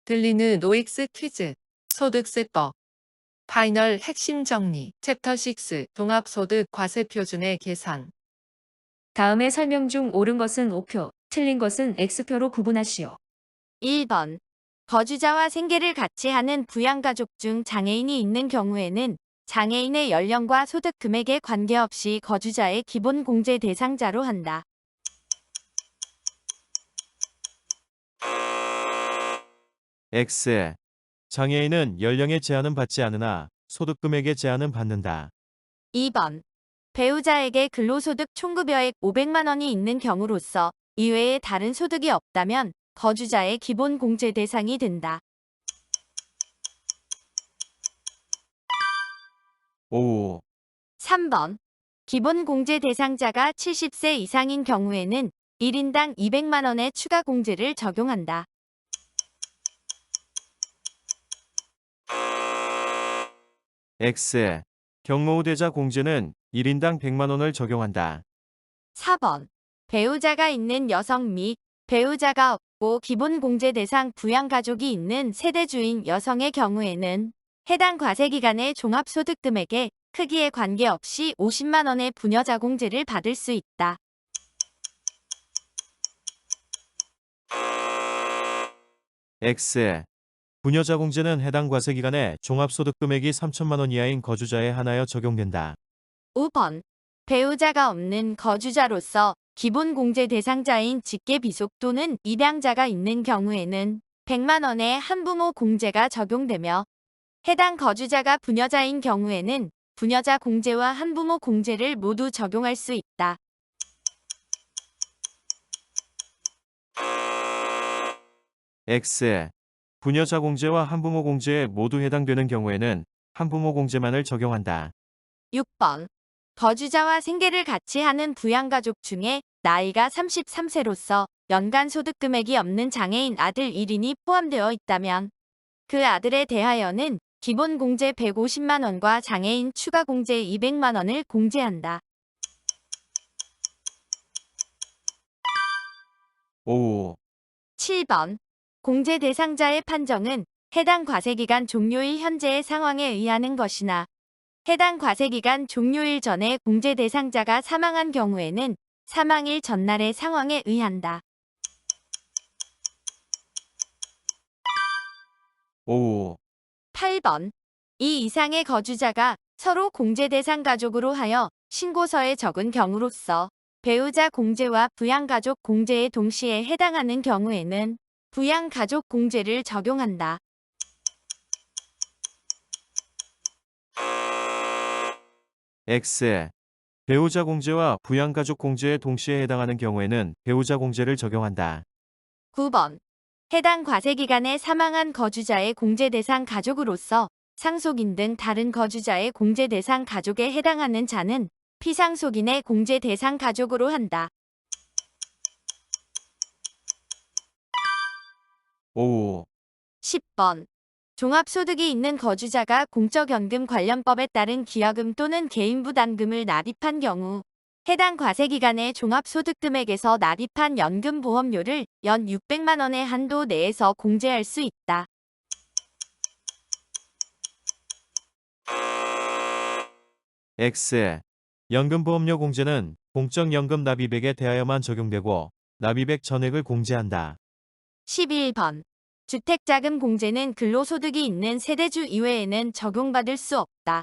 들리는 OX 퀴즈. 소득세법. 파이널 핵심 정리. 챕터 6. 종합소득 과세표준의 계산. 다음의 설명 중 옳은 것은 O표, 틀린 것은 X표로 구분하시오. 1번. 거주자와 생계를 같이 하는 부양가족 중 장애인이 있는 경우에는 장애인의 연령과 소득 금액에 관계없이 거주자의 기본 공제 대상자로 한다. X. 장애인은 연령에 제한은 받지 않으나 소득 금액에 제한은 받는다. 2번. 배우자에게 근로소득 총급여액 500만 원이 있는 경우로서 이외에 다른 소득이 없다면 거주자의 기본 공제 대상이 된다. 오. 3번. 기본 공제 대상자가 70세 이상인 경우에는 1인당 200만 원의 추가 공제를 적용한다. X. 경로우대자 공제는 1인당 100만 원을 적용한다. 4번. 배우자가 있는 여성 및 배우자가 없고 기본 공제 대상 부양가족이 있는 세대주인 여성의 경우에는 해당 과세기간의 종합소득 금액의 크기에 관계없이 50만 원의 부녀자 공제를 받을 수 있다. X. 부녀자 공제는 해당 과세기간에 종합소득 금액이 3천만 원 이하인 거주자에 한하여 적용된다. 5번. 배우자가 없는 거주자로서 기본 공제 대상자인 직계 비속 또는 입양자가 있는 경우에는 100만 원의 한부모 공제가 적용되며 해당 거주자가 부녀자인 경우에는 부녀자 공제와 한부모 공제를 모두 적용할 수 있다. X. 부녀자 공제와 한부모 공제에 모두 해당되는 경우에는 한부모 공제만을 적용한다. 6번. 거주자와 생계를 같이 하는 부양가족 중에 나이가 33세로서 연간 소득 금액이 없는 장애인 아들 1인이 포함되어 있다면 그 아들에 대하여는 기본 공제 150만 원과 장애인 추가 공제 200만 원을 공제한다. 오. 7번. 공제 대상자의 판정은 해당 과세기간 종료일 현재의 상황에 의하는 것이나 해당 과세기간 종료일 전에 공제 대상자가 사망한 경우에는 사망일 전날의 상황에 의한다. 오. 8번. 이 이상의 거주자가 서로 공제 대상 가족으로 하여 신고서에 적은 경우로서 배우자 공제와 부양가족 공제에 동시에 해당하는 경우에는 부양가족 공제를 적용한다. X. 배우자 공제와 부양가족 공제에 동시에 해당하는 경우에는 배우자 공제를 적용한다. 9번. 해당 과세기간에 사망한 거주자의 공제 대상 가족으로서 상속인 등 다른 거주자의 공제 대상 가족에 해당하는 자는 피상속인의 공제 대상 가족으로 한다. 오. 10번. 종합소득이 있는 거주자가 공적연금 관련법에 따른 기여금 또는 개인부담금을 납입한 경우 해당 과세기간의 종합소득 금액에서 납입한 연금보험료를 연 600만 원의 한도 내에서 공제할 수 있다. X. 연금보험료 공제는 공적연금 납입액에 대하여만 적용되고 납입액 전액을 공제한다. 11번. 주택자금 공제는 근로소득이 있는 세대주 이외에는 적용받을 수 없다.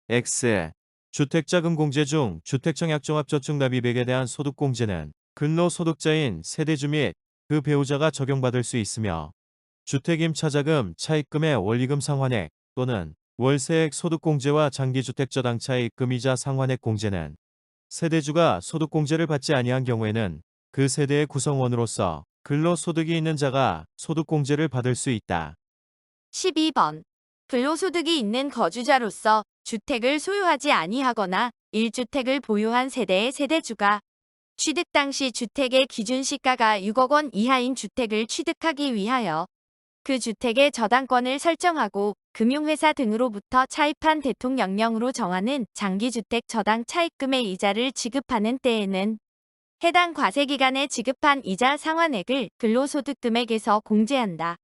X. 주택자금 공제 중 주택청약종합저축 납입액에 대한 소득 공제는 근로소득자인 세대주 및 그 배우자가 적용받을 수 있으며 주택임차자금 차입금의 원리금 상환액 또는 월세액 소득 공제와 장기주택저당 차입금이자 상환액 공제는 세대주가 소득 공제를 받지 아니한 경우에는 그 세대의 구성원으로서 근로소득이 있는 자가 소득 공제를 받을 수 있다. 12번. 근로소득이 있는 거주자로서 주택을 소유하지 아니하거나 1주택을 보유한 세대의 세대주가 취득 당시 주택의 기준시가가 6억 원 이하인 주택을 취득하기 위하여 그 주택의 저당권을 설정하고 금융회사 등으로부터 차입한 대통령령으로 정하는 장기주택 저당 차입금의 이자를 지급하는 때에는 해당 과세기간에 지급한 이자 상환액을 근로소득금액에서 공제한다.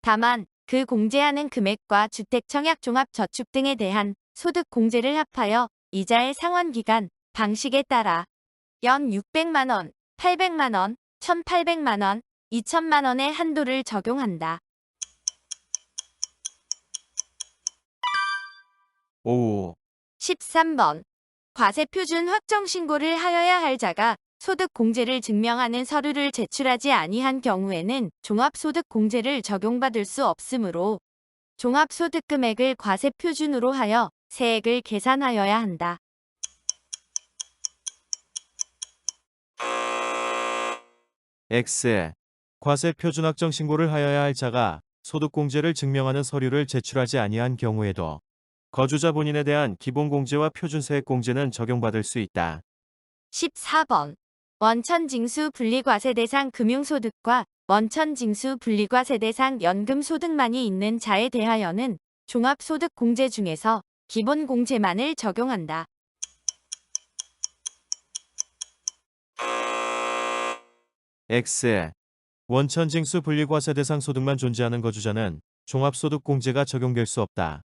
다만 그 공제하는 금액과 주택청약종합저축 등에 대한 소득공제를 합하여 이자의 상환기간, 방식에 따라 연 600만 원, 800만 원, 1,800만 원, 2천만 원의 한도를 적용한다. 5. 13번. 과세표준 확정신고를 하여야 할 자가 소득공제를 증명하는 서류를 제출하지 아니한 경우에는 종합소득공제를 적용받을 수 없으므로 종합소득금액을 과세표준으로 하여 세액을 계산하여야 한다. X. 과세 표준 확정 신고를 하여야 할 자가 소득공제를 증명하는 서류를 제출하지 아니한 경우에도 거주자 본인에 대한 기본공제와 표준세액공제는 적용받을 수 있다. 14번. 원천징수 분리과세 대상 금융소득과 원천징수 분리과세 대상 연금소득만이 있는 자에 대하여는 종합소득공제 중에서 기본공제만을 적용한다. X. 원천징수 분리과세 대상 소득만 존재하는 거주자는 종합소득공제가 적용될 수 없다.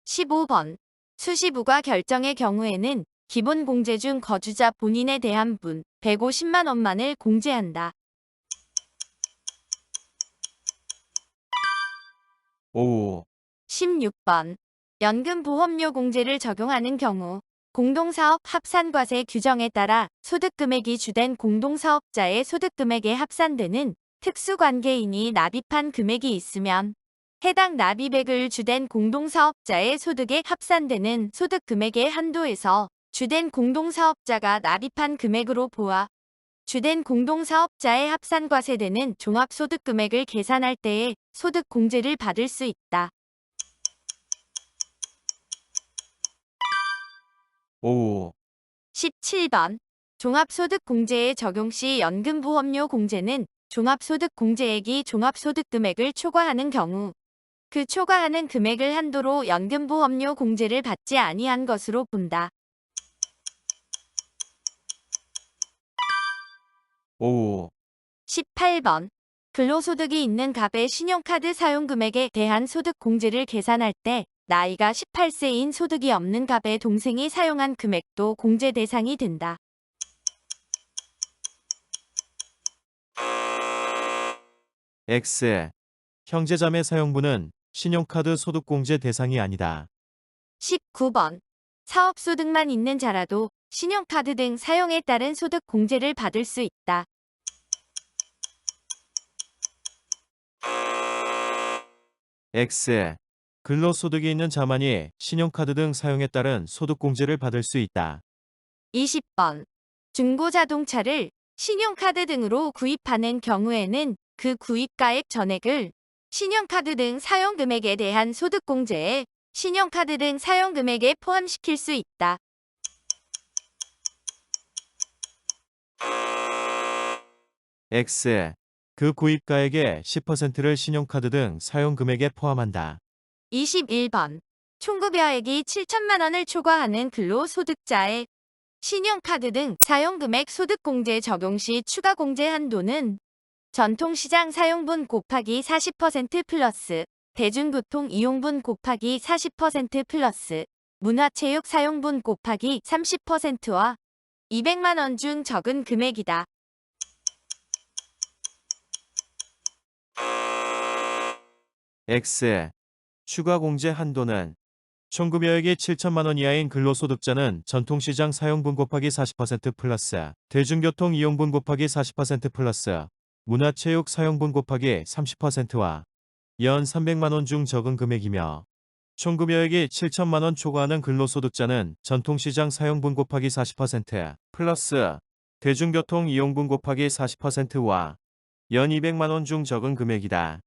15번. 수시부과 결정의 경우에는 기본공제 중 거주자 본인에 대한 분 150만 원만을 공제한다. 5. 16번. 연금보험료 공제를 적용하는 경우 공동사업 합산과세 규정에 따라 소득금액이 주된 공동사업자의 소득금액에 합산되는 특수관계인이 납입한 금액이 있으면 해당 납입액을 주된 공동사업자의 소득에 합산되는 소득금액의 한도에서 주된 공동사업자가 납입한 금액으로 보아 주된 공동사업자의 합산과세되는 종합소득금액을 계산할 때에 소득공제를 받을 수 있다. 5. 17번. 종합소득공제의 적용 시 연금보험료 공제는 종합소득공제액이 종합소득금액을 초과하는 경우 그 초과하는 금액을 한도로 연금보험료 공제를 받지 아니한 것으로 본다. 5. 18번. 근로소득이 있는 갑의 신용카드 사용금액에 대한 소득공제를 계산할 때 나이가 18세인 소득이 없는 갑의 동생이 사용한 금액도 공제 대상이 된다. X. 형제자매 사용분은 신용카드 소득공제 대상이 아니다. 19번. 사업소득만 있는 자라도 신용카드 등 사용에 따른 소득공제를 받을 수 있다. X. 근로소득이 있는 자만이 신용카드 등 사용에 따른 소득공제를 받을 수 있다. 20번. 중고자동차를 신용카드 등으로 구입하는 경우에는 그 구입가액 전액을 신용카드 등 사용금액에 대한 소득공제에 신용카드 등 사용금액에 포함시킬 수 있다. X. 그 구입가액의 10%를 신용카드 등 사용금액에 포함한다. 21번. 총급여액이 7천만 원을 초과하는 근로소득자의 신용카드 등 사용금액 소득공제 적용 시 추가공제 한도는 전통시장 사용분 곱하기 40% 플러스 대중교통 이용분 곱하기 40% 플러스 문화체육 사용분 곱하기 30%와 200만 원 중 적은 금액이다. X. 추가공제 한도는 총급여액이 7천만 원 이하인 근로소득자는 전통시장 사용분 곱하기 40% 플러스 대중교통 이용분 곱하기 40% 플러스 문화체육 사용분 곱하기 30%와 연 300만 원 중 적은 금액이며 총급여액이 7천만 원 초과하는 근로소득자는 전통시장 사용분 곱하기 40% 플러스 대중교통 이용분 곱하기 40%와 연 200만 원 중 적은 금액이다.